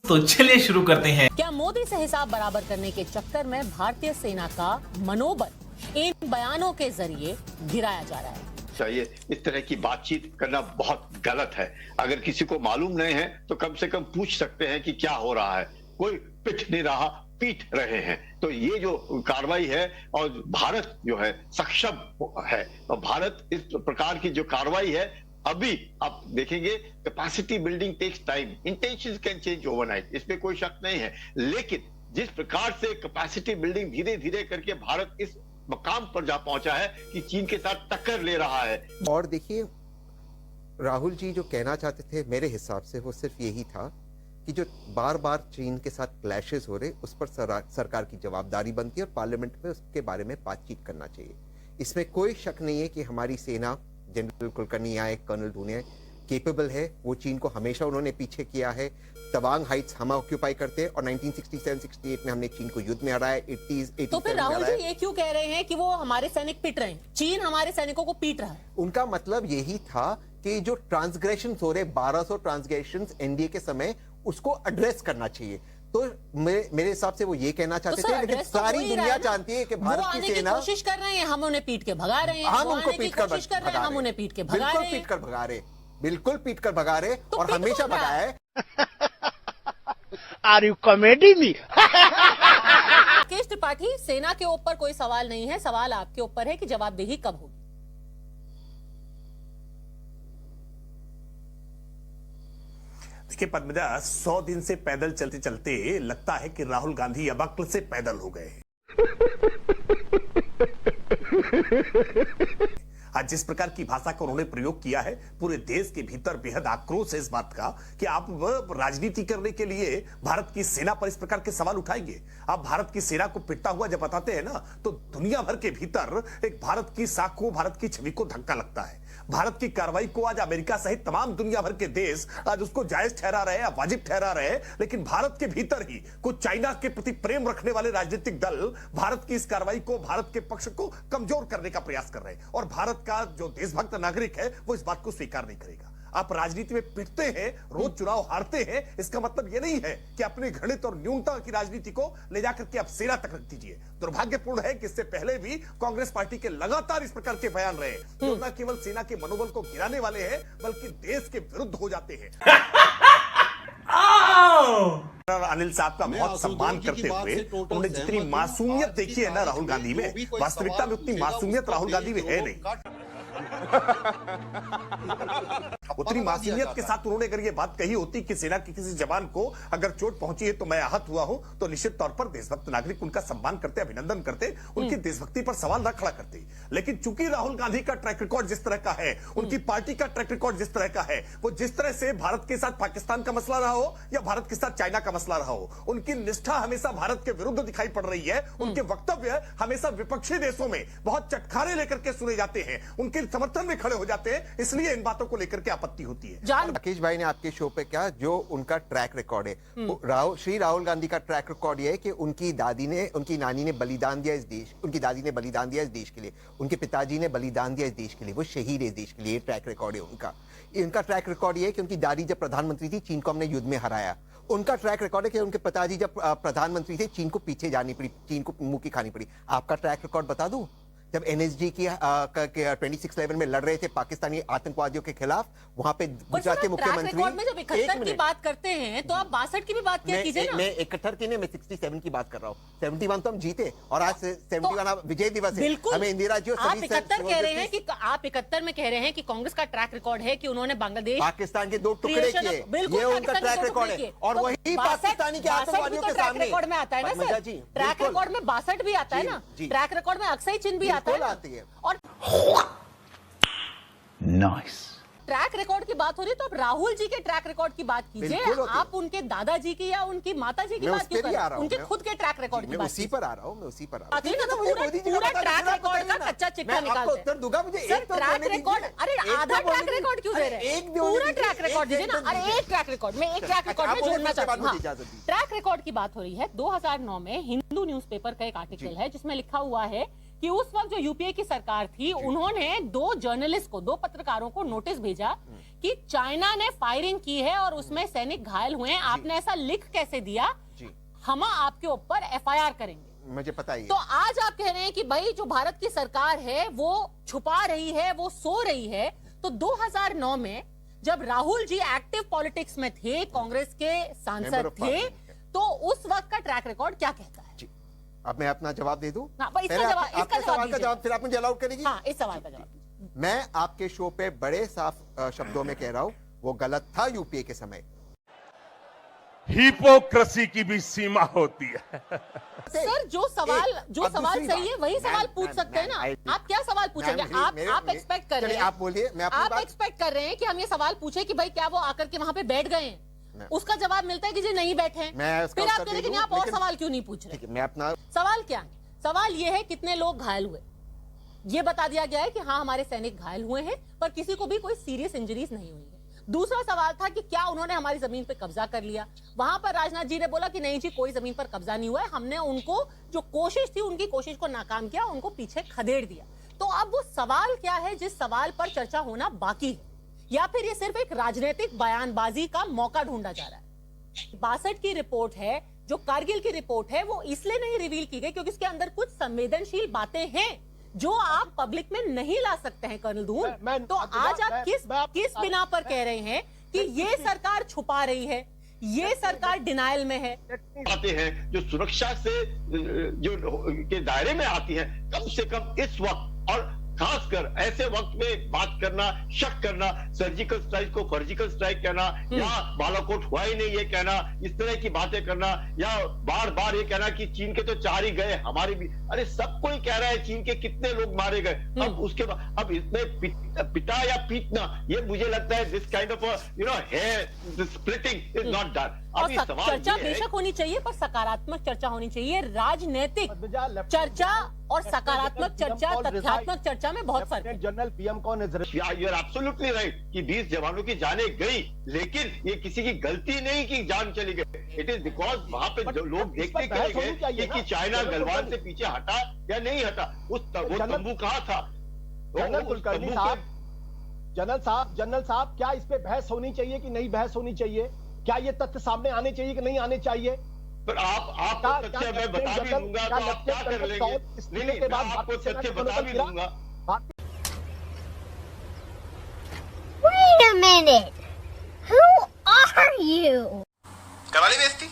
तो चलिए शुरू करते हैं। क्या मोदी से हिसाब बराबर करने के चक्कर में भारतीय सेना का मनोबल इन बयानों के जरिए गिराया जा रहा है? चाहिए इस तरह की बातचीत करना बहुत गलत है। अगर किसी को मालूम नहीं है तो कम से कम पूछ सकते हैं कि क्या हो रहा है। कोई पिट नहीं रहा, पीट रहे हैं। तो ये जो कार्रवाई है और भारत जो है सक्षम है, और भारत इस प्रकार की जो कार्रवाई है, अभी आप देखेंगे capacity building takes time, intentions can change overnight, इसमें कोई शक नहीं है। लेकिन जिस प्रकार से कैपेसिटी बिल्डिंग धीरे धीरे करके भारत इस मकाम पर जा पहुंचा है कि चीन के साथ टक्कर ले रहा है। और देखिए, राहुल जी जो कहना चाहते थे मेरे हिसाब से वो सिर्फ यही था कि जो बार बार चीन के साथ क्लैशेस हो रहे उस पर सरकार की जवाबदारी बनती है और पार्लियामेंट में उसके बारे में बातचीत करना चाहिए। इसमें कोई शक नहीं है कि हमारी सेना, जनरल कुलकर्णी आए, कर्नल ढूंढे, केपेबल है। वो चीन को हमेशा उन्होंने पीछे किया है। तवांग हाइट्स हम ऑक्यूपाई करते हैं और 1967-68 में हमने चीन को युद्ध में हराया। 80s तो फिर राहुल जी ये क्यों कह रहे हैं कि वो हमारे सैनिक पिट रहे हैं, चीन हमारे सैनिकों को पीट रहा है? उनका मतलब यही था कि जो ट्रांसग्रेशन हो रहे 1200 ट्रांसग्रेशन एनडीए के समय, उसको एड्रेस करना चाहिए। तो मेरे हिसाब से वो ये कहना चाहते थे, लेकिन सारी दुनिया जानती है कि भारत की सेना कोशिश कर रहे हैं, हम उन्हें पीट के भगा रहे हैं, हम उनको पीट कर भगा रहे हैं, हम उन्हें पीट के भगा रहे हैं, पीट कर भगा रहे, बिल्कुल पीट कर भगा रहे और हमेशा भगाया है। Are you comedy me? Rakesh Tripathi, सेना के ऊपर कोई सवाल नहीं है, सवाल आपके ऊपर है कि जवाबदेही कब होगी। देखिए पद्मजा, 100 दिन से पैदल चलते चलते लगता है कि राहुल गांधी अब अक्ल से पैदल हो गए। आज जिस प्रकार की भाषा का उन्होंने प्रयोग किया है, पूरे देश के भीतर बेहद आक्रोश है इस बात का कि आप राजनीति करने के लिए भारत की सेना पर इस प्रकार के सवाल उठाएंगे। आप भारत की सेना को पिटता हुआ जब बताते हैं ना, तो दुनिया भर के भीतर एक भारत की साख को, भारत की छवि को धक्का लगता है। भारत की कार्रवाई को आज अमेरिका सहित तमाम दुनिया भर के देश आज उसको जायज ठहरा रहे हैं, वाजिब ठहरा रहे हैं, लेकिन भारत के भीतर ही कुछ चाइना के प्रति प्रेम रखने वाले राजनीतिक दल भारत की इस कार्रवाई को, भारत के पक्ष को कमजोर करने का प्रयास कर रहे हैं। और भारत का जो देशभक्त नागरिक है वो इस बात को स्वीकार नहीं करेगा। आप राजनीति में पिटते हैं, रोज चुनाव हारते हैं, इसका मतलब यह नहीं है कि अपने घृणित और न्यूनता की राजनीति को ले जाकर के आप सेना तक रख दीजिए। दुर्भाग्यपूर्ण है कि इससे पहले भी कांग्रेस पार्टी के लगातार इस प्रकार के बयान रहे जो न केवल सेना के मनोबल को गिराने वाले हैं, बल्कि देश के विरुद्ध हो जाते हैं। अनिल साहब का बहुत सम्मान करते हुए उन्होंने जितनी मासूमियत देखी है ना राहुल गांधी में, वास्तविकता में उतनी मासूमियत राहुल गांधी में है नहीं। उतनी मासूमियत के साथ उन्होंने अगर ये बात कही होती कि सेना के किसी जवान को अगर चोट पहुंची है तो मैं आहत हुआ हूं, तो निश्चित तौर पर देशभक्त नागरिक उनका सम्मान करते, अभिनंदन करते, उनकी देशभक्ति पर सवाल न खड़ा करते। लेकिन चूंकि राहुल गांधी का ट्रैक रिकॉर्ड जिस तरह का है, उनकी पार्टी का ट्रैक रिकॉर्ड जिस तरह का है, वो जिस तरह से भारत के साथ पाकिस्तान का मसला रहा हो या भारत के साथ चाइना का मसला रहा हो, उनकी निष्ठा हमेशा भारत के विरुद्ध दिखाई पड़ रही है। उनके वक्तव्य हमेशा विपक्षी देशों में बहुत चटखारे लेकर के सुने जाते हैं, उनके समर्थन में खड़े हो जाते हैं, इसलिए इन बातों को लेकर के आपत्ति होती है। राकेश भाई ने आपके शो पे क्या जो उनका ट्रैक रिकॉर्ड है, श्री राहुल गांधी का ट्रैक रिकॉर्ड ये है कि उनकी नानी ने बलिदान दिया इस देश, उनकी दादी ने बलिदान दिया इस देश के लिए, उनके पिताजी ने बलिदान दिया इस देश के लिए, वो शहीद है इस देश के लिए। ये ट्रैक रिकॉर्ड है उनका ट्रैक रिकॉर्ड ये है कि उनकी दादी जब प्रधानमंत्री थी, चीन को हमने युद्ध में हराया। उनका ट्रैक रिकॉर्ड है कि उनके पिताजी जब प्रधानमंत्री थे, चीन को पीछे जानी पड़ी, चीन को मुंह की खानी पड़ी। आपका ट्रैक रिकॉर्ड बता दूं, जब एनएसजी की 26/11 में लड़ रहे थे पाकिस्तानी आतंकवादियों के खिलाफ, वहां पे गुजरात के मुख्यमंत्री में जब 71 की बात करते हैं तो आप 62 की भी बात क्या कीजिए ना। मैं 71 की नहीं, मैं 67 की बात कर रहा हूँ। 71 तो हम जीते और आज 71 विजय दिवस है। हमें इंदिरा जी आप 71 कह रहे हैं कि आप 71 में कह रहे हैं कि कांग्रेस का ट्रैक रिकॉर्ड है कि उन्होंने बांग्लादेश, पाकिस्तान के 2 टुकड़े किए, ये उनका ट्रैक रिकॉर्ड है। और वही पाकिस्तानी के आतंकवादियों के सामने रिकॉर्ड में आता है ना सर, ट्रैक रिकॉर्ड में 62 भी आता है ना, ट्रैक रिकॉर्ड में अक्सई चिन्ह भी आता है। और नाइस ट्रैक रिकॉर्ड की बात हो रही है तो आप राहुल जी के ट्रैक रिकॉर्ड की बात कीजिए, आप उनके दादाजी की या उनकी माताजी की बात क्यों कर रहे हैं? उनके खुद के ट्रैक रिकॉर्ड की बात उसी पर आ रहा हूं, मैं उसी पर आ रहा हूं। पूरा ट्रैक रिकॉर्ड का कच्चा चिट्ठा निकालते हैं। उत्तर दूंगा मुझे एक तो ट्रैक रिकॉर्ड, अरे आधा ट्रैक रिकॉर्ड क्यों दे रहे हैं? पूरा ट्रैक रिकॉर्ड दीजिए ना। अरे एक ट्रैक रिकॉर्ड, मैं एक ट्रैक रिकॉर्ड में जोड़ना चाहता हूं। ट्रैक रिकॉर्ड की बात हो रही है। 2009 में हिंदू न्यूज़पेपर का एक आर्टिकल है जिसमें लिखा हुआ है कि उस वक्त जो यूपीए की सरकार थी, उन्होंने 2 जर्नलिस्ट को, 2 पत्रकारों को नोटिस भेजा कि चाइना ने फायरिंग की है और उसमें सैनिक घायल हुए हैं, आपने ऐसा लिख कैसे दिया? जी हम आपके ऊपर एफआईआर करेंगे। मुझे पता ही है। तो आज आप कह रहे हैं कि भाई जो भारत की सरकार है वो छुपा रही है, वो सो रही है। तो 2009 में जब राहुल जी एक्टिव पॉलिटिक्स में थे, कांग्रेस के सांसद थे, तो उस वक्त का ट्रैक रिकॉर्ड क्या कहता है? जी अब मैं अपना जवाब दे दूं? हाँ, इसका सवाल का जवाब फिर आप मुझे अलाउड करेगी? हाँ, इस सवाल का जवाब मैं आपके शो पे बड़े साफ शब्दों में कह रहा हूं, वो गलत था यूपीए के समय। हिपोक्रेसी की भी सीमा होती है। सर, जो सवाल सही है वही सवाल पूछ सकते हैं ना। आप क्या सवाल पूछेंगे? आप एक्सपेक्ट कर रहे हैं, आप बोलिए, मैं आप एक्सपेक्ट कर रहे हैं कि हम ये सवाल पूछे कि भाई क्या वो आकर के वहां पे बैठ गए हैं? उसका जवाब मिलता है कि जी नहीं बैठे हैं। फिर आप कह रहे हैं कि आप और सवाल क्यों नहीं पूछ रहे? मैं अपना सवाल क्या है? सवाल ये है कितने लोग घायल हुए। ये बता दिया गया है कि हाँ हमारे सैनिक घायल हुए हैं, पर किसी को भी कोई सीरियस इंजरीज नहीं हुई है। दूसरा सवाल था कि क्या उन्होंने हमारी जमीन पर कब्जा कर लिया? वहां पर राजनाथ जी ने बोला कि नहीं जी, कोई जमीन पर कब्जा नहीं हुआ है, हमने उनको जो कोशिश थी उनकी कोशिश को नाकाम किया, उनको पीछे खदेड़ दिया। तो अब वो सवाल क्या है जिस सवाल पर चर्चा होना बाकी है, या फिर ये सिर्फ एक राजनीतिक बयानबाजी का मौका ढूंढा जा रहा है? 62 की रिपोर्ट है, जो कारगिल की रिपोर्ट है, वो इसलिए नहीं रिवील की गई क्योंकि इसके अंदर कुछ संवेदनशील बातें हैं जो आप पब्लिक में नहीं ला सकते हैं कर्नल धूल। तो आज आप किस बिना पर कह रहे हैं कि ये सरकार छुपा रही है, ये सरकार डिनायल में है? आते हैं जो सुरक्षा से जो के दायरे में आती है, कम से कम इस वक्त और खासकर ऐसे वक्त में बात करना, शक करना, सर्जिकल स्ट्राइक को सर्जिकल स्ट्राइक कहना, या बालाकोट हुआ ही नहीं ये कहना, इस तरह की बातें करना, या बार बार ये कहना कि चीन के तो 4 ही गए, हमारे भी, अरे सब कोई कह रहा है चीन के कितने लोग मारे गए। अब उसके बाद अब इसमें पिटा या पीटना, ये मुझे लगता है this kind of hair splitting is not done. और चर्चा बेशक होनी चाहिए, पर सकारात्मक चर्चा होनी चाहिए। राजनीतिक चर्चा और सकारात्मक चर्चा, तथ्यात्मक चर्चा में बहुत फर्क है। जनरल पीएम कौन है? यू आर एब्सोल्युटली राइट कि 20 जवानों की जानें गई, लेकिन ये किसी की गलती नहीं कि जान चली गई। इट इज बिकॉज वहां पे जो लोग देखते चले गए कि चाइना गलवान से पीछे हटा या नहीं हटा, वो तंबू कहाँ था? जनरल कुलकर्णी साहब, जनरल साहब, क्या इस पे बहस होनी चाहिए कि नहीं बहस होनी चाहिए? क्या ये तथ्य सामने आने चाहिए कि नहीं आने चाहिए? पर आप तथ्य मैं बता भी दूंगा तो आप क्या कर लेंगे? नहीं, मैं आपको तथ्य बता भी दूंगा। Wait a minute. Who are you? करा ली बेइज्जती?